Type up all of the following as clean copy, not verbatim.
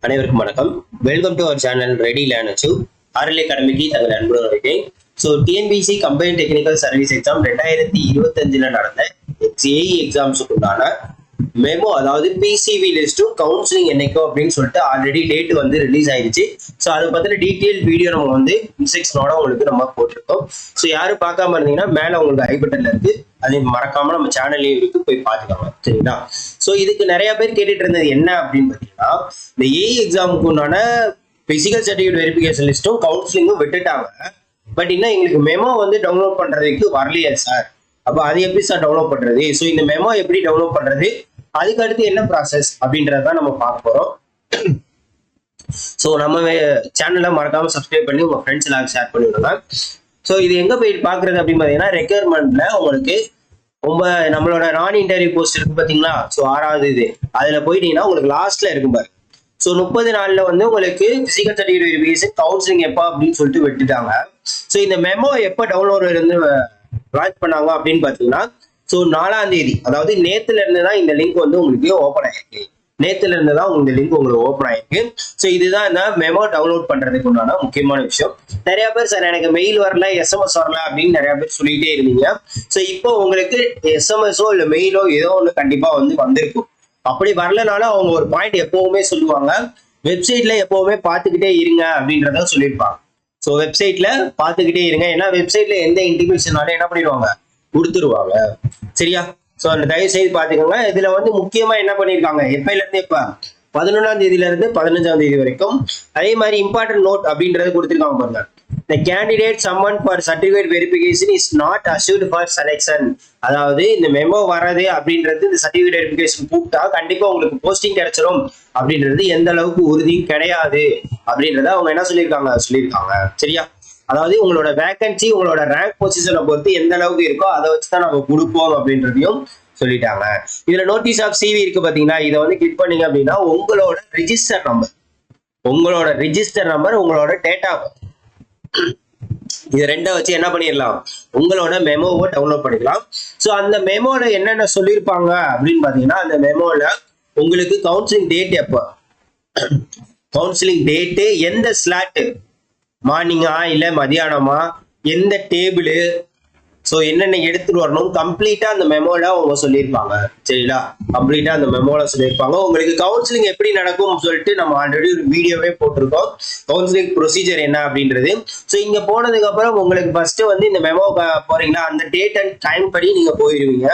அனைவருக்கும் வணக்கம். Welcome to our channel ready learn achieve. RL அகாடமிக்கு தங்கள் அன்புடன் வருகிறேன். So TNPSC combined technical service exam 2025 நடந்த ஏஇ எக்ஸாம்ஸுக்கு உண்டான மெமோ, அதாவது பிசிவி லிஸ்ட்டும் கவுன்சிலிங் என்னைக்கோ அப்படின்னு சொல்லிட்டு ஆல்ரெடி டேட் வந்து ரிலீஸ் ஆயிடுச்சு. ஸோ அதை பத்தின டீட்டெயில் வீடியோ நம்ம வந்து இன்ஸ்ட்ரக்ஷனோட உங்களுக்கு நம்ம போட்டிருக்கோம். ஸோ யாரும் பார்க்காம இருந்தீங்கன்னா மேல உங்களுக்கு ஐ பட்டன்ல இருக்கு, அதை மறக்காம நம்ம சேனல்லையும் இருக்கு, போய் பார்த்துக்கோங்க. சரிங்களா? ஸோ இதுக்கு நிறைய பேர் கேட்டுட்டு இருந்தது என்ன அப்படின்னு பார்த்தீங்கன்னா, இந்த ஏஇ எக்ஸாமுக்கு உண்டான பிசிக்கல் சர்டிஃபிகேட் வெரிஃபிகேஷன் லிஸ்ட்டும் கவுன்சிலிங்கும் விட்டுட்டாங்க. பட் இன்னும் எங்களுக்கு மெமோ வந்து டவுன்லோட் பண்றதுக்கு வரலையே சார். அப்போ அது எப்படி சார் டவுன்லோட் பண்றது? ஸோ இந்த மெமோ எப்படி டவுன்லோட் பண்றது, அதுக்கு அடுத்து என்ன ப்ராசஸ் அப்படின்றதான் நம்ம பார்க்க போறோம். ஸோ நம்ம சேனலை மறக்காம சப்ஸ்கிரைப் பண்ணி உங்க ஃப்ரெண்ட்ஸ் எல்லாம் ஷேர் பண்ணி விடுங்க. ஸோ இது எங்க போய் பாக்குறது அப்படின்னு பாத்தீங்கன்னா, ரெக்யர்மெண்ட்ல உங்களுக்கு நம்மளோட நான் இன்டர்வியூ போஸ்ட் இருக்கு பாத்தீங்களா? ஸோ 6வது இது அதுல போயிட்டீங்கன்னா உங்களுக்கு லாஸ்ட்ல இருக்கும் பாரு. ஸோ 30 நாள்ல வந்து உங்களுக்கு பிசிக்கல் சர்டிஃபிகேட் வெரிஃபிகேஷன் கவுன்சிலிங் எப்போ அப்படின்னு சொல்லிட்டு விட்டுட்டாங்க. ஸோ இந்த மெமோ எப்போ டவுன்லோட் இருந்து லான்ச் பண்ணாங்க அப்படின்னு பாத்தீங்கன்னா, ஸோ 4ஆம் தேதி, அதாவது நேத்துல இருந்து தான் இந்த லிங்க் வந்து உங்களுக்கு ஓப்பன் ஆயிருக்கு. நேத்துல இருந்து தான் இந்த லிங்க் உங்களுக்கு ஓப்பன் ஆயிருக்கு. ஸோ இதுதான் இந்த மெமோ டவுன்லோட் பண்றதுக்கு உண்டான முக்கியமான விஷயம். நிறைய பேர் சார் எனக்கு மெயில் வரல, எஸ்எம்எஸ் வரல அப்படின்னு நிறைய பேர் சொல்லிட்டே இருந்தீங்க. ஸோ இப்போ உங்களுக்கு எஸ்எம்எஸோ இல்லை மெயிலோ ஏதோ ஒன்று கண்டிப்பா வந்து வந்திருக்கும். அப்படி வரலனாலும் அவங்க ஒரு பாயிண்ட் எப்பவுமே சொல்லுவாங்க, வெப்சைட்ல எப்பவுமே பார்த்துக்கிட்டே இருங்க அப்படின்றத சொல்லியிருப்பாங்க. ஸோ வெப்சைட்ல பார்த்துக்கிட்டே இருங்க, ஏன்னா வெப்சைட்ல எந்த இன்டிமேஷனாலும் என்ன பண்ணிடுவாங்க, கொடுத்துருவாங்க. சரியா? ஸோ அந்த தயவு செய்து பார்த்துக்கோங்க. இதுல வந்து முக்கியமா என்ன பண்ணியிருக்காங்க, எப்பையில இருந்து இப்ப 11ஆம் தேதியில இருந்து 15ஆம் தேதி வரைக்கும் அதே மாதிரி இம்பார்ட்டன்ட் நோட் அப்படின்றது கொடுத்துருக்காங்க பாருங்க. The candidate summoned for certificate verification is not assured for selection. அதாவது இந்த மெமோ வர்றது அப்படின்றது, இந்த சர்டிஃபிகேட் வெரிஃபிகேஷன் கூப்பிட்டா கண்டிப்பா உங்களுக்கு போஸ்டிங் கிடைச்சிரும் அப்படின்றது எந்த அளவுக்கு உறுதி கிடையாது அப்படின்றத அவங்க என்ன சொல்லியிருக்காங்க. சரியா? அதாவது உங்களோட வேகன்சி, உங்களோட ரேங்க் பொசிஷனை பொறுத்து எந்த அளவுக்கு இருக்கோ அதை வச்சுதான் நம்ம கொடுப்போம் அப்படின்றதையும் சொல்லிட்டாங்க. இதுல நோட்டீஸ் ஆஃப் சிவி இருக்கு பாத்தீங்கன்னா, இதை வந்து கிளிக் பண்ணீங்க அப்படின்னா உங்களோட ரிஜிஸ்டர் நம்பர், உங்களோட டேட்டா, இது ரெண்டை வச்சு என்ன பண்ணிடலாம், உங்களோட மெமோவை டவுன்லோட் பண்ணிக்கலாம். ஸோ அந்த மெமோல என்னென்ன சொல்லியிருப்பாங்க அப்படின்னு பாத்தீங்கன்னா, அந்த மெமோல உங்களுக்கு கவுன்சிலிங் டேட் எப்போ, கவுன்சிலிங் டேட்டு, எந்த ஸ்லாட்டு, மார்னிங்கா இல்லை மதியானமா, எந்த டேபிள், ஸோ என்னென்ன எடுத்துட்டு வரணும், கம்ப்ளீட்டா அந்த மெமோல அவங்க சொல்லியிருப்பாங்க. சரிங்களா? கம்ப்ளீட்டா அந்த மெமோல சொல்லியிருப்பாங்க. உங்களுக்கு கவுன்சிலிங் எப்படி நடக்கும் சொல்லிட்டு நம்ம ஆல்ரெடி ஒரு வீடியோவே போட்டிருக்கோம், கவுன்சிலிங் ப்ரொசீஜர் என்ன அப்படின்றது. ஸோ இங்க போனதுக்கு அப்புறம் உங்களுக்கு ஃபர்ஸ்ட் வந்து இந்த மெமோ போறீங்களா, அந்த டேட் அண்ட் டைம் படி நீங்க போயிருவீங்க.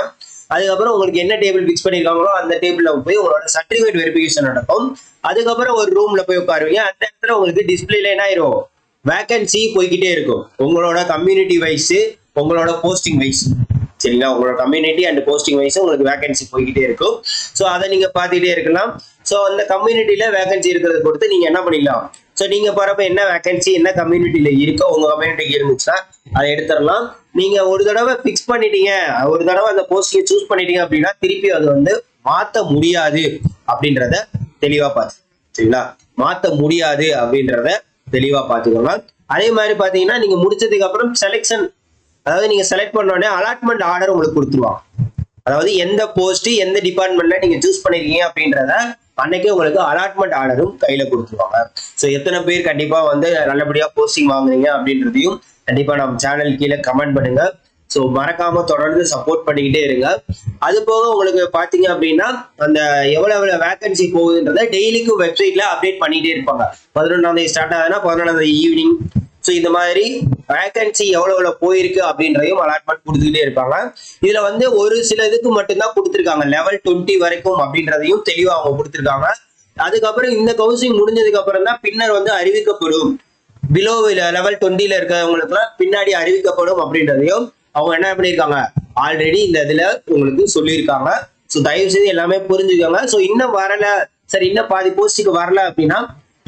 அதுக்கப்புறம் உங்களுக்கு என்ன டேபிள் பிக்ஸ் பண்ணிருக்காங்களோ அந்த டேபிள்ல போய் உங்களோட சர்டிஃபிகேட் வெரிஃபிகேஷன் நடக்கும். அதுக்கப்புறம் ஒரு ரூம்ல போய் உட்காருவீங்க. அந்த இடத்துல உங்களுக்கு டிஸ்பிளேல என்ன ஆயிரும், வேகன்சி போய்கிட்டே இருக்கும், உங்களோட கம்யூனிட்டி வைஸ், உங்களோட போஸ்டிங் வைஸ். சரிங்களா? உங்களோட கம்யூனிட்டி அண்ட் போஸ்டிங் வைஸ் உங்களுக்கு வேகன்சி போய்கிட்டே இருக்கும். ஸோ அதை நீங்க பார்த்துக்கிட்டே இருக்கலாம். ஸோ அந்த கம்யூனிட்டியில வேகன்சி இருக்கிறத பொறுத்து நீங்க என்ன பண்ணிடலாம், ஸோ நீங்க போறப்ப என்ன வேகன்சி என்ன கம்யூனிட்டியில இருக்கோ, உங்க கம்யூனிட்டிக்கு இருந்துச்சுன்னா அதை எடுத்துடலாம். நீங்க ஒரு தடவை பிக்ஸ் பண்ணிட்டீங்க, ஒரு தடவை அந்த போஸ்டிங்கை சூஸ் பண்ணிட்டீங்க அப்படின்னா திருப்பி அது வந்து மாற்ற முடியாது அப்படின்றத தெளிவா பார்த்து. சரிங்களா? மாற்ற முடியாது அப்படின்றத தெளிவா பார்த்துக்கோங்க. அதே மாதிரி பாத்தீங்கன்னா, நீங்க முடிச்சதுக்கு அப்புறம் செலெக்ஷன், அதாவது நீங்க செலக்ட் பண்ண உடனே அலாட்மெண்ட் ஆர்டர் உங்களுக்கு கொடுத்துருவாங்க. அதாவது எந்த போஸ்ட் எந்த டிபார்ட்மெண்ட்ல நீங்க சூஸ் பண்ணிருக்கீங்க அப்படின்றத அன்னைக்கே உங்களுக்கு அலாட்மெண்ட் ஆர்டரும் கையில கொடுத்துருவாங்க. ஸோ எத்தனை பேர் கண்டிப்பா வந்து நல்லபடியா போஸ்டிங் வாங்குறீங்க அப்படின்றதையும் கண்டிப்பா நம்ம சேனல் கீழே கமெண்ட் பண்ணுங்க. ஸோ மறக்காம தொடர்ந்து சப்போர்ட் பண்ணிக்கிட்டே இருங்க. அது போக உங்களுக்கு பாத்தீங்க அப்படின்னா, அந்த எவ்வளவு வேகன்சி போகுதுன்றத டெய்லிக்கும் வெப்சைட்ல அப்டேட் பண்ணிட்டே இருப்பாங்க. 11ஆம் தேதி ஸ்டார்ட் ஆகுதுன்னா 11ஆம் தேதி ஈவினிங். ஸோ இந்த மாதிரி வேகன்சி எவ்வளவு போயிருக்கு அப்படின்றதையும் அலாட்மெண்ட் கொடுத்துக்கிட்டே இருப்பாங்க. இதுல வந்து ஒரு சில இதுக்கு மட்டும்தான் கொடுத்துருக்காங்க, லெவல் 20 வரைக்கும் அப்படின்றதையும் தெளிவா அவங்க கொடுத்துருக்காங்க. அதுக்கப்புறம் இந்த கவுன்சிலிங் முடிஞ்சதுக்கு அப்புறம் தான் பின்னர் வந்து அறிவிக்கப்படும், பிலோ லெவல் 20ல இருக்கிறவங்களுக்கு எல்லாம் பின்னாடி அறிவிக்கப்படும் அப்படின்றதையும் அவங்க என்ன பண்ணியிருக்காங்க, ஆல்ரெடி இந்த இதுல உங்களுக்கு சொல்லியிருக்காங்க. ஸோ தயவு செய்து எல்லாமே புரிஞ்சுக்கோங்க. ஸோ இன்னும் வரல சார், இன்னும் பாதி போஸ்டுக்கு வரல அப்படின்னா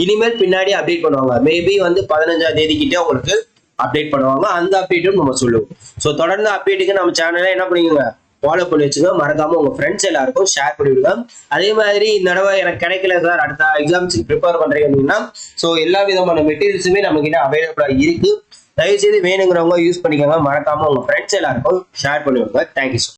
இனிமேல் பின்னாடி அப்டேட் பண்ணுவாங்க. மேபி வந்து 15ஆம் தேதி கிட்டே உங்களுக்கு அப்டேட் பண்ணுவாங்க. அந்த அப்டேட்டும் நம்ம சொல்லுவோம். ஸோ தொடர்ந்து அப்டேட்டுக்கு நம்ம சேனலை என்ன பண்ணிக்கோங்க, ஃபாலோ பண்ணி வச்சுங்க. மறக்காம உங்க ஃப்ரெண்ட்ஸ் எல்லாருக்கும் ஷேர் பண்ணிவிடுங்க. அதே மாதிரி இந்த தடவை எனக்கு கிடைக்கல சார், அடுத்த எக்ஸாம்ஸுக்கு ப்ரிப்பேர் பண்றீங்க அப்படின்னா, ஸோ எல்லா விதமான மெட்டீரியல்ஸுமே நம்ம கிட்ட அவைலபிளா இருக்கு. தயவு செய்து வேணுங்கிறவங்க யூஸ் பண்ணிக்கோங்க. மறக்காம உங்க ஃப்ரெண்ட்ஸ் எல்லாருக்கும் ஷேர் பண்ணிவிடுங்க. தேங்க்யூ.